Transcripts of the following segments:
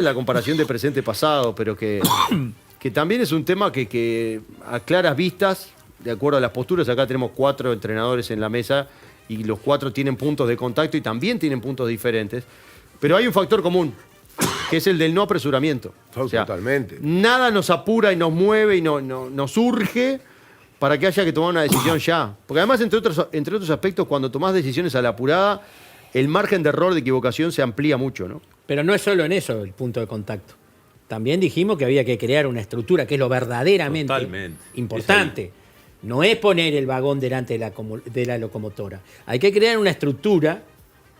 la comparación de presente-pasado, pero que también es un tema que a claras vistas, de acuerdo a las posturas, acá tenemos 4 entrenadores en la mesa y los 4 tienen puntos de contacto y también tienen puntos diferentes, pero hay un factor común, que es el del no apresuramiento. O sea, totalmente. Nada nos apura y nos mueve y nos urge para que haya que tomar una decisión ya. Porque además, entre otros aspectos, cuando tomás decisiones a la apurada, el margen de error, de equivocación, se amplía mucho, ¿no? Pero no es solo en eso el punto de contacto. También dijimos que había que crear una estructura, que es lo verdaderamente importante. No es poner el vagón delante de la locomotora. Hay que crear una estructura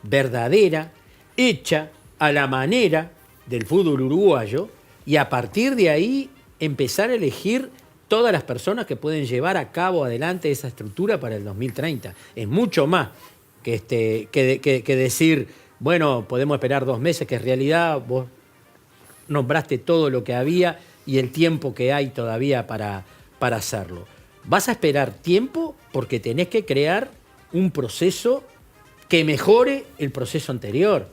verdadera, hecha a la manera del fútbol uruguayo, y a partir de ahí empezar a elegir todas las personas que pueden llevar a cabo adelante esa estructura para el 2030. Es mucho más que decir, bueno, podemos esperar 2 meses, que en realidad vos nombraste todo lo que había y el tiempo que hay todavía para hacerlo. Vas a esperar tiempo porque tenés que crear un proceso que mejore el proceso anterior.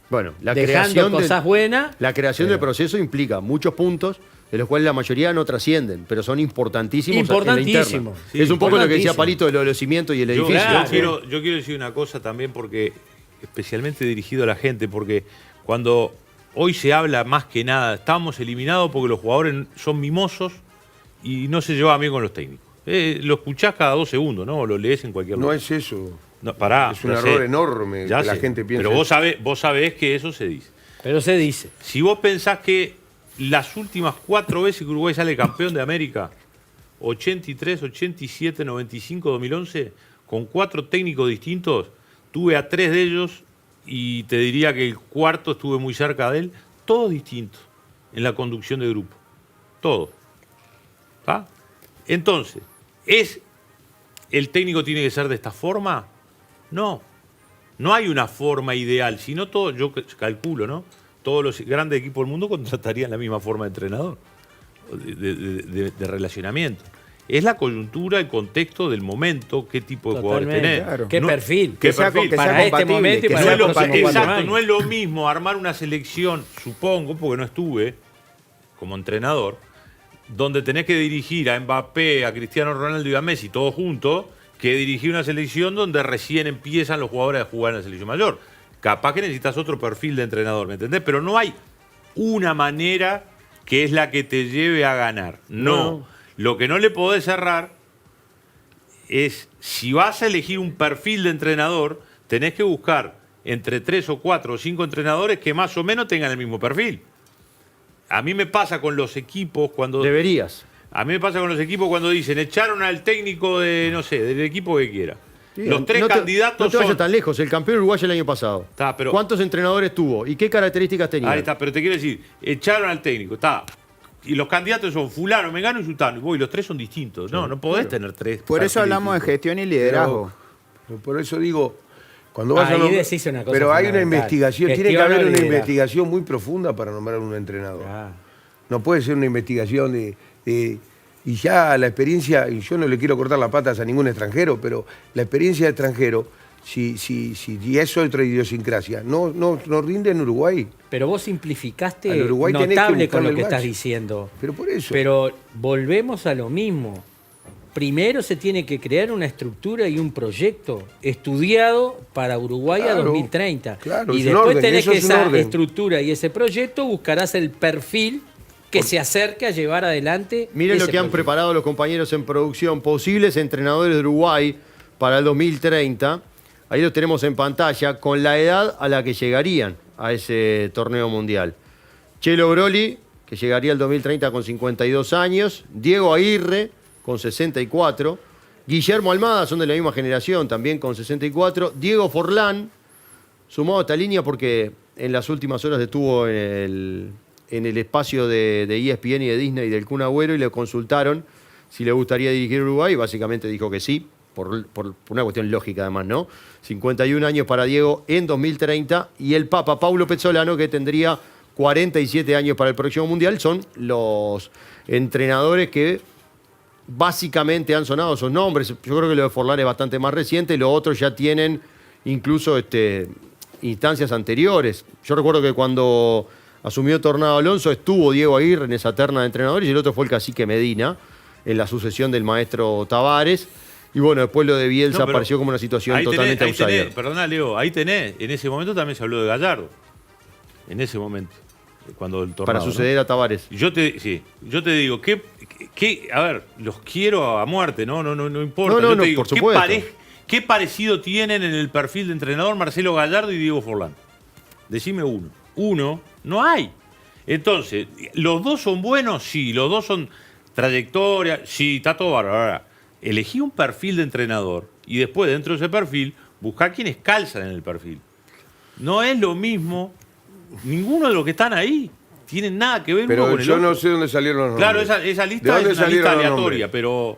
Bueno, la dejando creación cosas buenas. La creación del proceso implica muchos puntos, de los cuales la mayoría no trascienden, pero son importantísimos en la interna. Sí, es un poco lo que decía Palito de los cimientos y el edificio. Yo quiero decir una cosa también, porque especialmente dirigido a la gente, porque cuando hoy se habla más que nada, estábamos eliminados porque los jugadores son mimosos y no se llevaban bien con los técnicos. Lo escuchás cada 2 segundos, ¿no? O lo lees en cualquier lugar. No es eso. No, pará, es un error enorme que la gente piensa. Pero vos sabés que eso se dice. Pero se dice. Si vos pensás que las últimas 4 veces que Uruguay sale campeón de América, 83, 87, 95, 2011, con 4 técnicos distintos, tuve a 3 de ellos y te diría que el cuarto estuve muy cerca de él, todos distintos en la conducción de grupo. Todos. ¿Está? Entonces, ¿el técnico tiene que ser de esta forma? No. No hay una forma ideal, sino todo, yo calculo, ¿no? Todos los grandes equipos del mundo contratarían la misma forma de entrenador, de relacionamiento. Es la coyuntura, el contexto del momento, qué tipo de jugadores tener. Claro. ¿Qué perfil? ¿Qué perfil? Para este momento y para el próximo 4 años. No es lo mismo armar una selección, supongo, porque no estuve como entrenador, donde tenés que dirigir a Mbappé, a Cristiano Ronaldo y a Messi todos juntos, que dirigir una selección donde recién empiezan los jugadores a jugar en la selección mayor. Capaz que necesitas otro perfil de entrenador, ¿me entendés? Pero no hay una manera que es la que te lleve a ganar. No. Lo que no le podés cerrar es, si vas a elegir un perfil de entrenador, tenés que buscar entre 3 o 4 o 5 entrenadores que más o menos tengan el mismo perfil. A mí me pasa con los equipos cuando... Deberías. A mí me pasa con los equipos cuando dicen, echaron al técnico de, no sé, del equipo que quiera. Sí, los 3 candidatos no te vayas son... tan lejos, el campeón uruguayo el año pasado. Está, pero... ¿Cuántos entrenadores tuvo? ¿Y qué características tenía? Ahí está, pero te quiero decir, echaron al técnico, está. Y los candidatos son fulano, mengano y sultano. Y los 3 son distintos. No, no podés tener 3. Por eso hablamos de gestión y liderazgo. Pero por eso digo, cuando vas a decís una cosa pero hay una fundamental. investigación, tiene que Gestión haber o una liderazgo. investigación muy profunda para nombrar un entrenador. No puede ser una investigación y ya la experiencia, y yo no le quiero cortar las patas a ningún extranjero, pero la experiencia de extranjero, si es otra idiosincrasia, no rinde en Uruguay. Pero vos simplificaste Al Uruguay tenés que notable con buscarle lo el que estás bache. diciendo. Pero por eso. Pero volvemos a lo mismo. Primero se tiene que crear una estructura y un proyecto estudiado para Uruguay a 2030. Claro, y es un después orden, tenés eso que es un esa orden. estructura y ese proyecto buscarás el perfil que se acerque a llevar adelante. Miren lo ese que han proyecto. preparado los compañeros en producción, posibles entrenadores de Uruguay para el 2030. Ahí los tenemos en pantalla, con la edad a la que llegarían a ese torneo mundial. Chelo Broli, que llegaría al 2030 con 52 años. Diego Aguirre, con 64. Guillermo Almada, son de la misma generación, también con 64. Diego Forlán, sumado a esta línea porque en las últimas horas estuvo en el espacio de ESPN y de Disney del Kun Agüero y le consultaron si le gustaría dirigir Uruguay y básicamente dijo que sí, por una cuestión lógica además, ¿no? 51 años para Diego en 2030 y el Papa Paulo Pezzolano, que tendría 47 años para el próximo Mundial, son los entrenadores que básicamente han sonado esos nombres. Yo creo que lo de Forlán es bastante más reciente, los otros ya tienen incluso instancias anteriores. Yo recuerdo que cuando asumió Tornado Alonso, estuvo Diego Aguirre en esa terna de entrenadores y el otro fue el cacique Medina, en la sucesión del maestro Tavares. Y bueno, después lo de Bielsa No, pero apareció como una situación totalmente ahí tenés, outsider. perdona, Leo, ahí tenés. En ese momento también se habló de Gallardo. En ese momento. Cuando el Tornado, Para suceder a Tavares. Yo te digo, a ver, los quiero a muerte, no importa. No, Yo te digo, por supuesto. ¿qué parecido tienen en el perfil de entrenador Marcelo Gallardo y Diego Forlán? Decime uno. Uno, no hay. Entonces, ¿los dos son buenos? Sí. ¿Los dos son trayectoria? Sí, está todo bárbaro. Ahora, elegí un perfil de entrenador y después, dentro de ese perfil, buscá quienes calzan en el perfil. No es lo mismo. Ninguno de los que están ahí tienen nada que ver uno Pero con el yo otro. no sé dónde salieron los nombres. Claro, esa ¿De lista dónde es una salieron lista los aleatoria, nombres? pero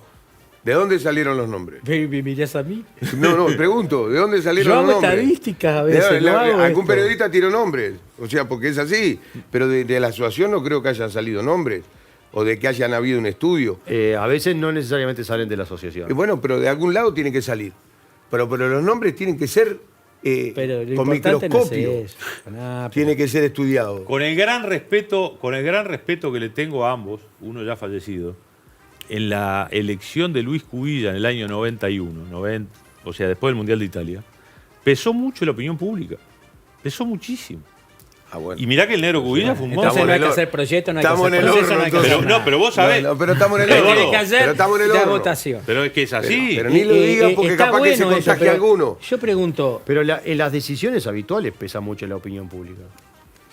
¿De dónde salieron los nombres? ¿Me mirás a mí? No, pregunto, ¿de dónde salieron Yo los hago nombres? estadísticas a veces, no hago algún esto. periodista tiró nombres, o sea, porque es así. Pero de la asociación no creo que hayan salido nombres, o de que hayan habido un estudio. A veces no necesariamente salen de la asociación. Y bueno, pero de algún lado tiene que salir. Pero los nombres tienen que ser Pero lo con importante no es microscopio. eso. Nada, Tiene que ser estudiado. con el gran respeto que le tengo a ambos, uno ya fallecido, en la elección de Luis Cubilla en el año 91, o sea, después del Mundial de Italia, pesó mucho la opinión pública. Pesó muchísimo. Ah, bueno. Y mirá que el negro Cubilla fue un Entonces monstruo. no hay en que el hacer proyecto, no hay que estamos hacer en el proceso, horno, no hay que entonces. hacer nada. Pero vos sabés. No, pero estamos en el Lo que horno. tiene que hacer Pero estamos en el la horno. votación. Pero es que es así. Pero ni lo digas porque está capaz que se bueno eso, contagia pero alguno. Yo pregunto, Pero en las decisiones habituales pesa mucho la opinión pública.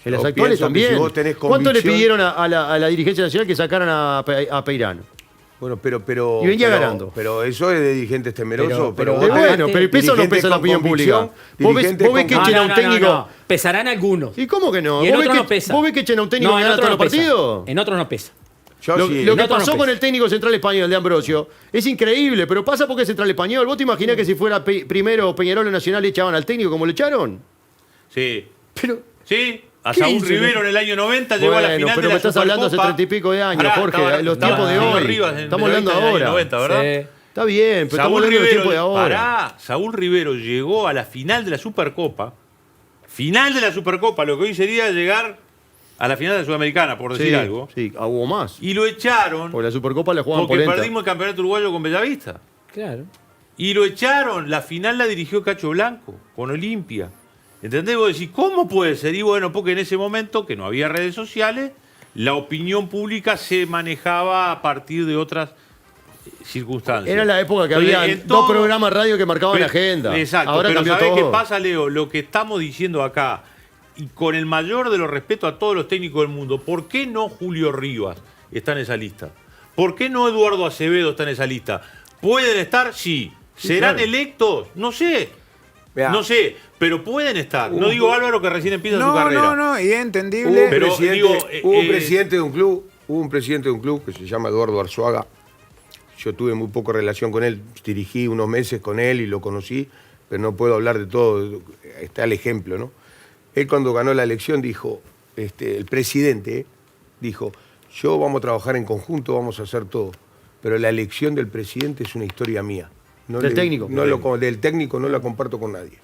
En las Yo actuales pienso que también. si vos tenés ¿Cuánto le convicción- pidieron a la dirigencia nacional que sacaran a Peirano? Bueno, pero. Y venía ganando. Pero eso es de dirigentes temerosos. Pero- vos pero tenés bueno, pero el peso no dirigentes pesa en la con opinión pública. convicción, Vos ves dirigentes que con- echen a un técnico. pesarán algunos. ¿Y cómo que no? Y en ¿Vos ves otros que, no pesa. ¿Vos ves que echen a un técnico No, que en gana otros todos no los pesa. partidos? En otros no pesa. Yo Lo sí. que En otro no pasó pesa. con el técnico central español de Ambrosio es increíble, pero pasa porque es central español. ¿Vos te imaginás que si fuera primero Peñarol o Nacional le echaban al técnico como lo echaron? Sí. Pero. Sí. A ¿Qué Saúl hizo? Rivero en el año 90 llegó a la Bueno, final pero de me la estás hablando hace Supercopa. 30 y pico de años, Pará, Jorge, estaba- los tiempos de estaba hoy. Rivas en Estamos el hablando 90, ahora. 90, ¿verdad? Sí. Está bien, pero estamos hablando de los tiempos de ahora. Saúl Rivero llegó a la final de la Supercopa. Final de la Supercopa, lo que hoy sería llegar a la final de la Sudamericana, por decir Sí, algo. sí, hubo más. Y lo echaron Porque la Supercopa la jugaban porque polenta. perdimos el campeonato uruguayo con Bellavista. Claro. Y lo echaron. La final la dirigió Cacho Blanco con Olimpia. ¿Entendés? Vos decís, ¿cómo puede ser? Y bueno, porque en ese momento, que no había redes sociales, la opinión pública se manejaba a partir de otras circunstancias. Era la época que Entonces, había en dos todo- programas de radio que marcaban la agenda. Exacto, Ahora pero cambió ¿sabés todo. qué pasa, Leo? Lo que estamos diciendo acá, y con el mayor de los respetos a todos los técnicos del mundo, ¿por qué no Julio Rivas está en esa lista? ¿Por qué no Eduardo Acevedo está en esa lista? ¿Pueden estar? Sí. ¿Serán claro. electos? No sé. Vea. No sé, pero pueden estar. No digo Álvaro que recién empieza su No, carrera. no, y es Hubo un entendible. Pero, presidente, digo, hubo un presidente de un club, que se llama Eduardo Arzuaga. Yo tuve muy poca relación con él, dirigí unos meses con él y lo conocí, pero no puedo hablar de todo, está el ejemplo, ¿no? Él cuando ganó la elección dijo, el presidente dijo, yo vamos a trabajar en conjunto, vamos a hacer todo, pero la elección del presidente es una historia mía. No Del técnico. Del técnico no la comparto con nadie.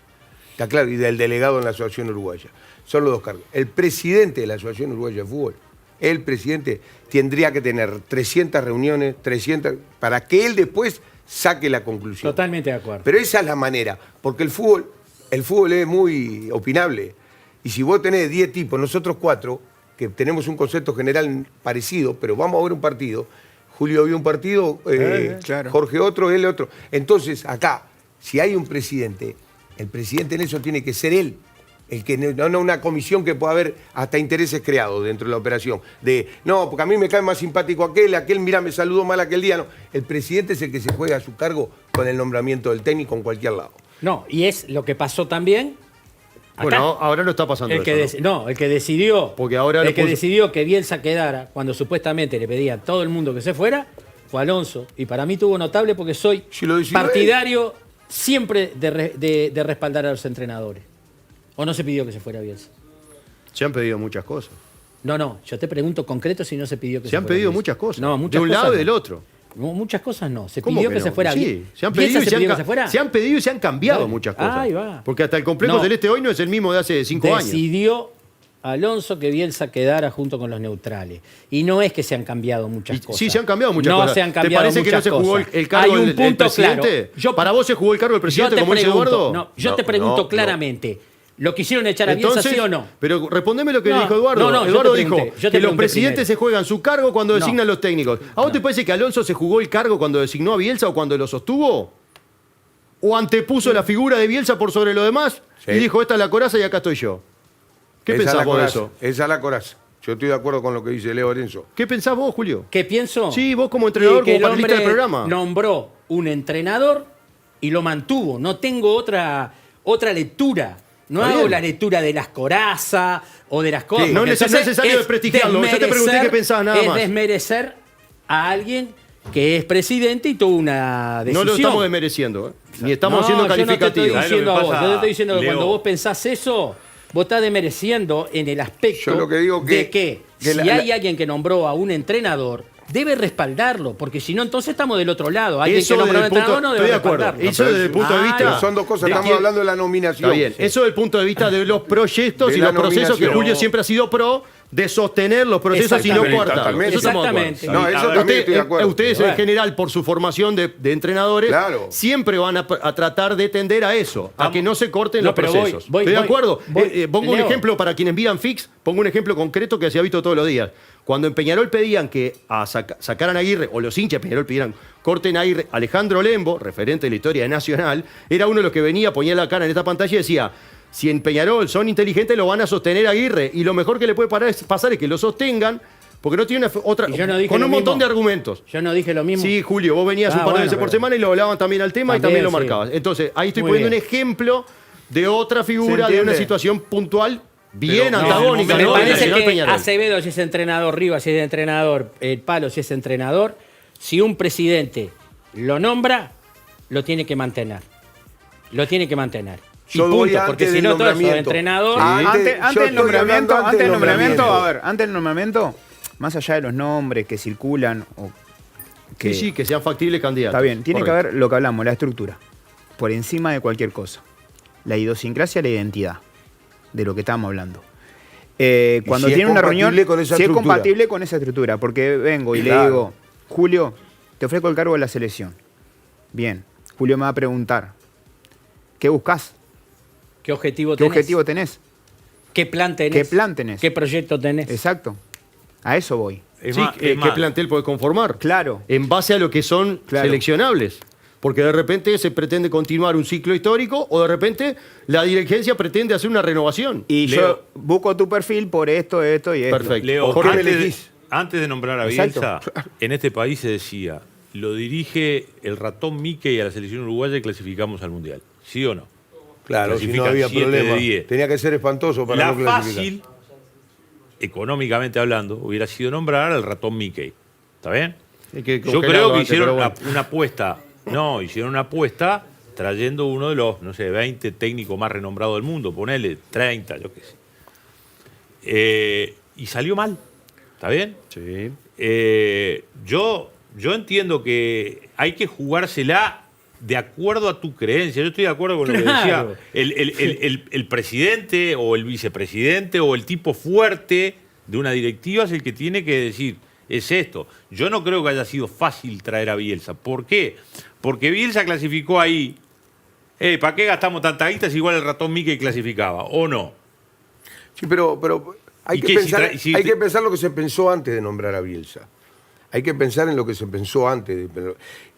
Está claro, y del delegado en la Asociación Uruguaya. Son los dos cargos. El presidente de la Asociación Uruguaya de Fútbol, el presidente tendría que tener 300 reuniones, 300, para que él después saque la conclusión. Totalmente de acuerdo. Pero esa es la manera, porque el fútbol es muy opinable. Y si vos tenés 10 tipos, nosotros 4, que tenemos un concepto general parecido, pero vamos a ver un partido, Julio vio un partido, claro. Jorge otro, él otro. Entonces, acá, si hay un presidente, el presidente en eso tiene que ser él. El que no una comisión que pueda haber hasta intereses creados dentro de la operación. No, porque a mí me cae más simpático aquel, mira, me saludó mal aquel día. No. El presidente es el que se juega a su cargo con el nombramiento del técnico en cualquier lado. No, y es lo que pasó también. acá. Bueno, ahora no está pasando el que eso, el que decidió. Porque ahora el lo que puso- decidió que Bielsa quedara cuando supuestamente le pedía a todo el mundo que se fuera fue Alonso. Y para mí tuvo notable porque soy Si lo decidió partidario siempre de respaldar a los entrenadores. ¿O no se pidió que se fuera Bielsa? Se han pedido muchas cosas. No, yo te pregunto concreto si no se pidió que se Se han fuera pedido Bielsa. muchas cosas. No, muchas de un cosas lado y no. del otro. No, muchas cosas no. Se ¿Cómo pidió que no? se fuera Sí, Bielsa. se han ¿Bielsa pedido y se se pidió han, que se fuera? se han pedido y se han cambiado Dale. muchas cosas. Ahí va. Porque hasta el complejo No. celeste hoy no es el mismo de hace 5 años. Decidió Alonso que Bielsa quedara junto con los neutrales. Y no es que se han cambiado muchas cosas. Sí, se han cambiado muchas cosas. No se han cambiado ¿Te parece que no muchas se jugó cosas. el cargo Hay un del punto presidente? claro. ¿Para vos se jugó el cargo del presidente, como dice Eduardo? No, yo te pregunto claramente. ¿Lo quisieron echar a Bielsa, sí o no? Pero respondeme lo que No, dijo Eduardo. no, yo Eduardo te dijo pregunté, yo te que los pregunté presidentes primero. se juegan su cargo cuando No. designan los técnicos. ¿A vos te parece que Alonso se jugó el cargo cuando designó a Bielsa o cuando lo sostuvo? ¿O antepuso la figura de Bielsa por sobre lo demás? Sí. Y dijo, esta es la coraza y acá estoy yo. ¿Qué Esa es pensás la vos de coraza, eso? Esa es la coraza. Yo estoy de acuerdo con lo que dice Leo Lorenzo. ¿Qué pensás vos, Julio? ¿Qué pienso? Sí, vos como entrenador, Que como el panelista del hombre programa. nombró un entrenador y lo mantuvo. No tengo otra lectura. No Está hago bien. la lectura de las corazas o de las cosas. Sí, no porque es entonces necesario desprestigiarlo. Yo te pregunté qué pensabas, nada es más. desmerecer a alguien que es presidente y tuvo una decisión. No lo estamos desmereciendo, ¿eh? Ni estamos No, siendo yo no te estoy calificativos. ¿Sabes lo diciendo que a vos. pasa, Yo te estoy diciendo que Leo? cuando vos pensás eso, vos estás desmereciendo en el aspecto Yo lo que digo de que si la- hay alguien que nombró a un entrenador, debe respaldarlo, porque si no, entonces estamos del otro lado. Alguien Eso que nombró a un desde el punto- entrenador no estoy debe de acuerdo. respaldarlo. Eso desde el punto de vista... Pero son dos cosas, de estamos quién- hablando de la nominación. Está bien, eso desde el punto de vista de los proyectos De y la los procesos, que nominación. Julio siempre ha sido pro de sostener los procesos y no Exactamente. cortar. Totalmente. Eso estamos de acuerdo. Exactamente. No, eso A ver, también estoy de acuerdo. Ustedes Bueno. en general, por su formación de entrenadores, Claro. siempre van a tratar de tender a eso, a que no se corten No, los pero procesos. voy, Estoy de voy, acuerdo. voy. Pongo un Leo. ejemplo para quienes miran Fix, pongo un ejemplo concreto que se ha visto todos los días. Cuando en Peñarol pedían que sacaran a Aguirre, o los hinchas de Peñarol pidieran corten a Aguirre, Alejandro Lembo, referente de la historia de Nacional, era uno de los que venía, ponía la cara en esta pantalla y decía: si en Peñarol son inteligentes, lo van a sostener a Aguirre. Y lo mejor que le puede pasar es que lo sostengan, porque no tiene otra. Y yo no dije con lo un montón mismo. de argumentos. Yo no dije lo mismo. Sí, Julio, vos venías un par de bueno, veces por pero- semana y lo hablaban también al tema y también lo sí. marcabas. Entonces, ahí estoy Muy poniendo bien. un ejemplo de otra figura, ¿Se de una entiende? situación puntual bien Pero, no, antagónica. Me no, parece Nacional que Peñarol. Acevedo, si es entrenador, Rivas, si es entrenador, el Palo, si es entrenador, si un presidente lo nombra, lo tiene que mantener. Lo tiene que mantener. Y Yo voy punto, porque antes si del no, todo eso, nombramiento. entrenador. Ah, Antes yo del estoy nombramiento, hablando antes del nombramiento, nombramiento. a ver, antes del nombramiento, más allá de los nombres que circulan o que Sí, que sean factibles candidatos. está bien, tiene que Correcto. haber lo que hablamos, la estructura, por encima de cualquier cosa. La idiosincrasia, la identidad de lo que estamos hablando. Cuando si es tiene una compatible reunión, con esa si es estructura. compatible con esa estructura, porque vengo y le Claro. digo, Julio, te ofrezco el cargo de la selección. Bien, Julio me va a preguntar, ¿qué buscas? ¿Qué objetivo ¿Qué tenés? objetivo tenés? ¿Qué plan tenés? ¿Qué plan tenés? ¿Qué proyecto tenés? Exacto. A eso voy. Es Sí, más, es ¿qué más, plantel puede conformar? Claro. En base a lo que son Claro. seleccionables. Porque de repente se pretende continuar un ciclo histórico o de repente la dirigencia pretende hacer una renovación. Y Leo. yo busco tu perfil por esto y esto. Perfecto. Leo, ¿Por qué me antes, elegís? antes de nombrar a Exacto. Bielsa, en este país se decía, lo dirige el ratón Mickey a la selección uruguaya y clasificamos al Mundial. ¿Sí o no? Claro, si no Clasifican había 7 de problema. 10. Tenía que ser espantoso para La no clasificar. fácil, económicamente hablando, hubiera sido nombrar al ratón Mickey. ¿Está bien? Hay que Yo congelarlo creo que antes, hicieron pero bueno. una apuesta. No, hicieron una apuesta trayendo uno de los, no sé, 20 técnicos más renombrados del mundo. Ponele 30, yo qué sé. Y salió mal. ¿Está bien? Sí. Yo entiendo que hay que jugársela de acuerdo a tu creencia. Yo estoy de acuerdo con lo que Claro. decía el presidente o el vicepresidente o el tipo fuerte de una directiva es el que tiene que decir, es esto. Yo no creo que haya sido fácil traer a Bielsa. ¿Por qué? Porque Bielsa clasificó ahí. ¿Para qué gastamos tanta guita si igual el ratón Mickey clasificaba? ¿O no? Sí, pero hay, ¿Y que qué, pensar, si hay que pensar lo que se pensó antes de nombrar a Bielsa. Hay que pensar en lo que se pensó antes.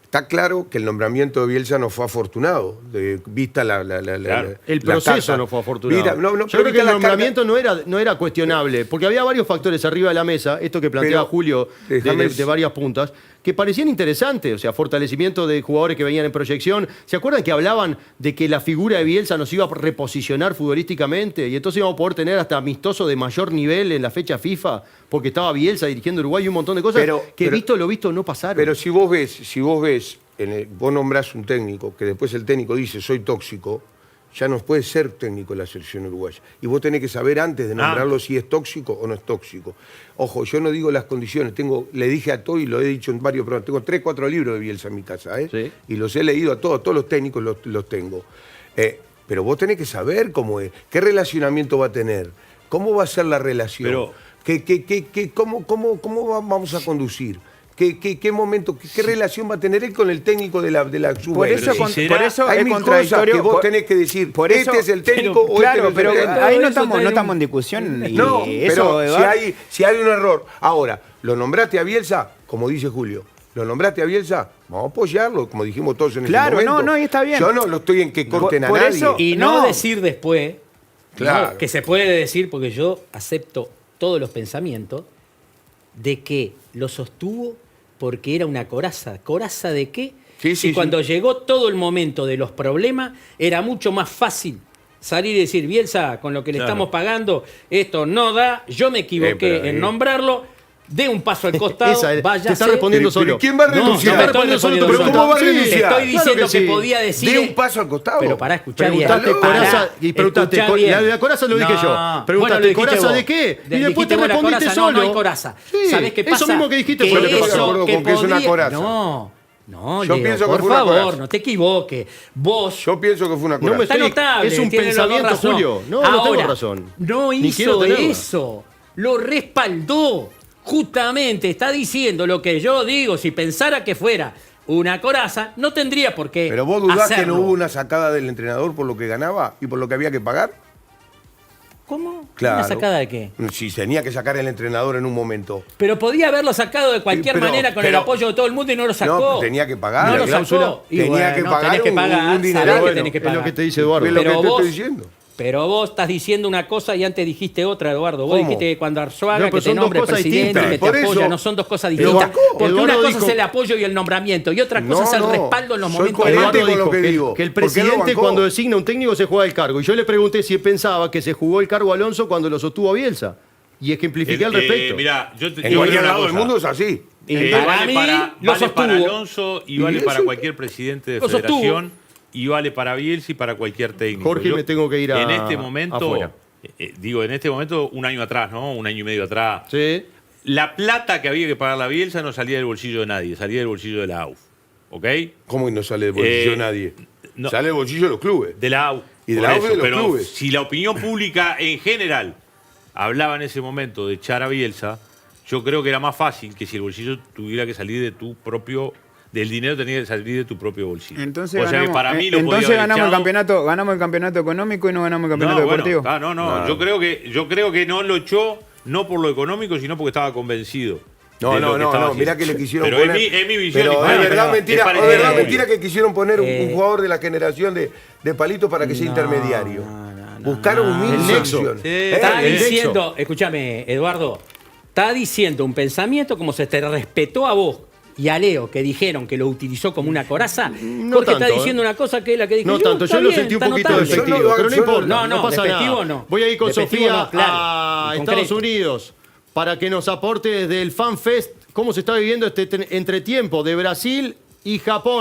Está claro que el nombramiento de Bielsa no fue afortunado, vista la Claro. El la proceso carta. no fue afortunado. Mira, no, Yo pero creo que vista el la carta- nombramiento no era cuestionable, porque había varios factores arriba de la mesa, esto que planteaba Pero, Julio, déjame- de varias puntas, que parecían interesantes, o sea, fortalecimiento de jugadores que venían en proyección. ¿Se acuerdan que hablaban de que la figura de Bielsa nos iba a reposicionar futbolísticamente y entonces íbamos a poder tener hasta amistosos de mayor nivel en la fecha FIFA porque estaba Bielsa dirigiendo Uruguay y un montón de cosas que visto lo visto no pasaron? Pero si vos ves, vos nombrás un técnico que después el técnico dice soy tóxico, ya no puede ser técnico de la selección uruguaya. Y vos tenés que saber antes de nombrarlo si es tóxico o no es tóxico. Ojo, yo no digo las condiciones. Le dije a todos y lo he dicho en varios programas. Tengo 3, 4 libros de Bielsa en mi casa, ¿eh? Sí. Y los he leído a todos los técnicos los tengo. Pero vos tenés que saber cómo es, qué relacionamiento va a tener ¿Cómo va a ser la relación? Pero- ¿Cómo vamos a conducir? ¿Qué momento, qué relación va a tener él con el técnico de la sub-20? Por eso, si será- por eso hay es mil cosas contradictorio. que vos tenés que decir. por eso- este es el técnico o claro, este no pero es el técnico. ahí no Eso estamos, trae no un- estamos en discusión. Y No, eso, pero Eduardo, si hay un error. Ahora, ¿lo nombraste a Bielsa? Como dice Julio. ¿Lo nombraste a Bielsa? Vamos a apoyarlo, como dijimos todos en Claro, ese momento. no, y está bien. Yo no lo estoy en que corten Por a nadie. eso- Y no No. decir después, Claro. ¿no? Que se puede decir, porque yo acepto todos los pensamientos, de que lo sostuvo porque era una coraza. ¿Coraza de qué? Sí, sí, y cuando sí. llegó todo el momento de los problemas, era mucho más fácil salir y decir, Bielsa, con lo que le Claro. estamos pagando, esto no da, yo me equivoqué pero, en nombrarlo, dé un paso al costado, Esa es, váyase. te está respondiendo Pero, solo. ¿quién va a No, renunciar? no me estoy Pero respondiendo ¿cómo solo. va a Sí, renunciar? Te estoy claro diciendo que que, sí. podía decir... De un paso al costado. Pero pará, escuchá bien. Preguntaste Pará, Coraza y preguntaste, escuchá bien. la de la Coraza lo dije yo. Preguntaste, bueno, lo dijiste ¿Coraza vos. de qué? Y después Dijiste te vos la respondiste coraza. solo. No, no hay coraza. Sí, ¿Sabés qué pasa? eso mismo que dijiste fue lo que Yo estoy de pasó. acuerdo con que es una coraza. No, Yo Leo, pienso que por fue una favor, coraza. no te equivoques. Vos... Yo pienso que fue una No me coraza. Está estoy- notable, es un tiene los dos pensamiento, razón. Julio. No Ahora, tengo razón. No Ni quiero hizo tenerla. eso. Lo respaldó. Justamente está diciendo lo que yo digo. Si pensara que fuera una coraza, no tendría por qué Pero vos dudás que hacerlo. no hubo una sacada del entrenador por lo que ganaba y por lo que había que pagar. ¿Cómo? Claro. ¿Una sacada de qué? Si tenía que sacar el entrenador en un momento. Pero podía haberlo sacado de cualquier Pero- manera con el pero- apoyo de todo el mundo y no lo sacó. No, pero tenía que pagar. No La lo cláusula sacó. Y tenía que pagar tenés que un pagar, dinero. sabés que Bueno, tenés que es pagar. lo que te dice Eduardo. Es lo que Pero te vos- estoy diciendo. Pero vos estás diciendo una cosa y antes dijiste otra, Eduardo. Vos ¿Cómo? dijiste que cuando Arzuaga, No, que pero te son dos nombre cosas presidente, distintas. que te Por apoya, eso- no son dos cosas Pero distintas. bancó. Porque una Eduardo cosa dijo- es el apoyo y el nombramiento y otra cosa es el respaldo en los soy momentos coherente malos. con lo que que, digo. que el ¿Por qué lo presidente bancó? cuando designa un técnico se juega el cargo. Y yo le pregunté si pensaba que se jugó el cargo a Alonso cuando lo sostuvo a Bielsa. Y ejemplifiqué al respecto. Mirá, yo te En digo cualquier una lado del cosa. mundo es así. Para Vale mí, para, lo vale para sostuvo. Alonso y ¿Y vale para Bielsa? cualquier presidente de Lo sostuvo. federación y vale para Bielsa y para cualquier técnico. Jorge, me tengo que ir En este momento, afuera. digo, en este momento, un año atrás, ¿no? Un año y medio atrás. Sí. La plata que había que pagar la Bielsa no salía del bolsillo de nadie, salía del bolsillo de la AUF. ¿Ok? ¿Cómo no sale del bolsillo de Eh, nadie? no. Sale del bolsillo de los clubes. De la AUF. Y de Por la AUF y de los pero clubes. si la opinión pública en general hablaba en ese momento de echar a Bielsa, yo creo que era más fácil que si el bolsillo tuviera que salir de tu propio... Del dinero tenía que salir de tu propio bolsillo. Entonces o sea ganamos, que para mí lo podía entonces haber ganamos echado. ganamos el campeonato económico y no ganamos el campeonato No, bueno, deportivo. no. Yo creo que no lo echó no por lo económico, sino porque estaba convencido. No, de lo que estaba mirá haciendo. que le quisieron Pero poner. es mi visión. Pero y es para- verdad, es mentira, para- es verdad, obvio. mentira que quisieron poner un jugador de la generación de Palito para que sea intermediario. Buscaron un El mínimo nexo. opción. Sí, Está el diciendo, escúchame, Eduardo, está diciendo un pensamiento como se te respetó a vos y a Leo, que dijeron que lo utilizó como una coraza. No Jorge está tanto, diciendo una cosa que es la que dije No yo. tanto, está yo lo bien, sentí un está poquito notable. despectivo, Yo no- pero no yo no- importa, no, pasa despectivo nada. no. Voy a ir con Despectivo Sofía no, claro, a en Estados concreto. Unidos para que nos aporte desde el FanFest cómo se está viviendo este entretiempo de Brasil y Japón.